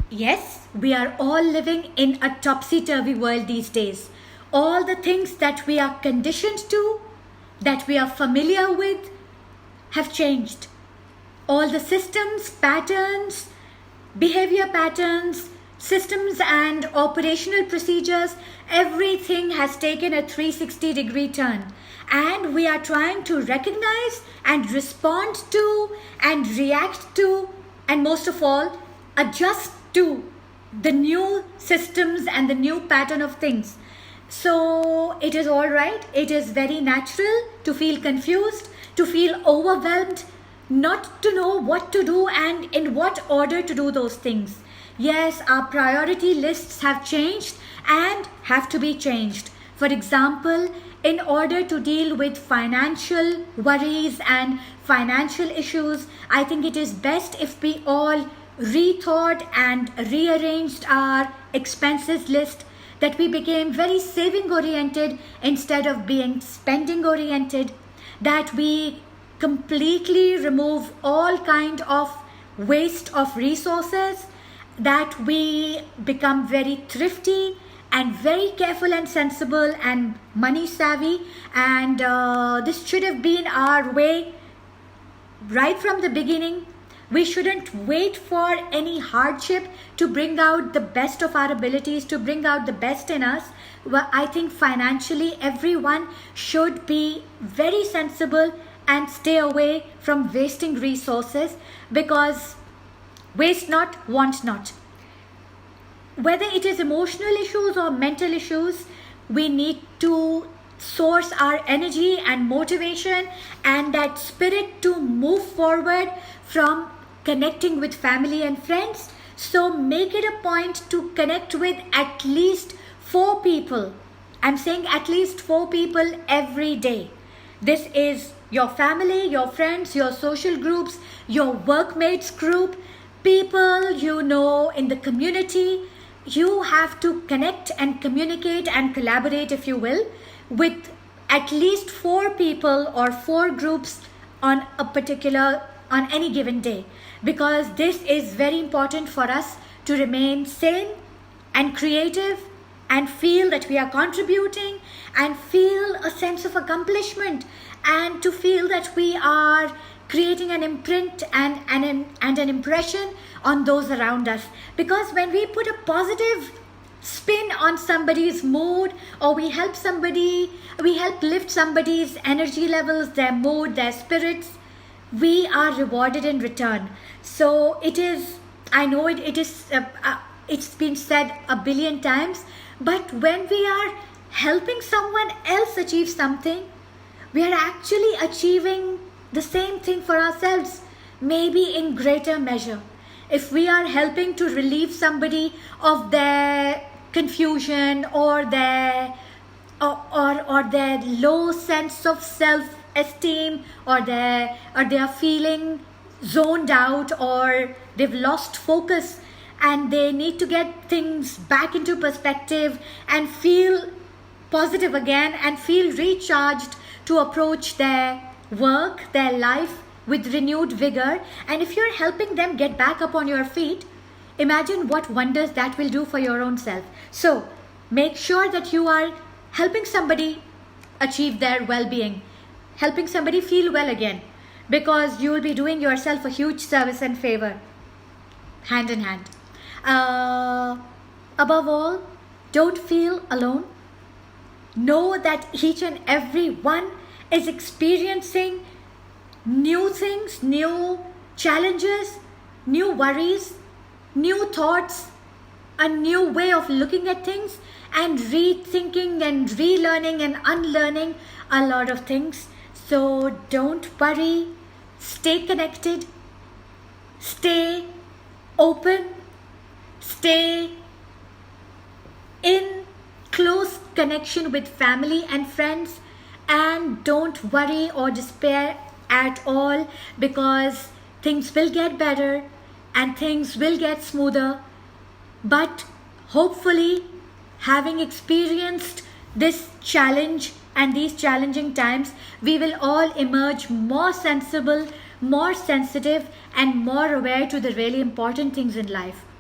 Yes, we are all living in a topsy-turvy world these days. All the things that we are conditioned to, that we are familiar with, have changed. All the systems, patterns, behavior patterns, systems and operational procedures, everything has taken a 360-degree turn. And we are trying to recognize and respond to and react to, and most of all, adjust to the new systems and the new pattern of things. So it is all right. It is very natural to feel confused, to feel overwhelmed, not to know what to do and in what order to do those things. Yes, our priority lists have changed and have to be changed. For example, in order to deal with financial worries and financial issues, I think it is best if we all rethought and rearranged our expenses list, that we became very saving oriented instead of being spending oriented, that we completely remove all kind of waste of resources, that we become very thrifty and very careful and sensible and money savvy. And this should have been our way right from the beginning. We shouldn't wait for any hardship to bring out the best of our abilities, to bring out the best in us. Well, I think financially everyone should be very sensible and stay away from wasting resources, because waste not, want not. Whether it is emotional issues or mental issues, we need to source our energy and motivation and that spirit to move forward from connecting with family and friends. So make it a point to connect with at least 4 people. I'm saying at least 4 people every day. This is your family, your friends, your social groups, your workmates group, people you know in the community. You have to connect and communicate and collaborate, if you will, with at least 4 people or 4 groups on any given day, because this is very important for us to remain sane and creative and feel that we are contributing and feel a sense of accomplishment and to feel that we are creating an imprint and an impression on those around us. Because when we put a positive spin on somebody's mood, or we help lift somebody's energy levels, their mood, their spirits, we are rewarded in return. So it is, I know it's been said a billion times, but when we are helping someone else achieve something, we are actually achieving the same thing for ourselves, maybe in greater measure. If we are helping to relieve somebody of their confusion or their low sense of self-esteem, or they are feeling zoned out, or they've lost focus and they need to get things back into perspective and feel positive again and feel recharged to approach their work, their life with renewed vigor. And if you're helping them get back up on your feet, imagine what wonders that will do for your own self. So make sure that you are helping somebody achieve their well-being, helping somebody feel well again, because you will be doing yourself a huge service and favor, hand in hand. Above all, don't feel alone. Know that each and every one is experiencing new things, new challenges, new worries, new thoughts, a new way of looking at things, and rethinking and relearning and unlearning a lot of things. So don't worry, stay connected, stay open, stay in close connection with family and friends, and don't worry or despair at all, because things will get better and things will get smoother. But hopefully, having experienced this challenge and these challenging times, we will all emerge more sensible, more sensitive, and more aware to the really important things in life.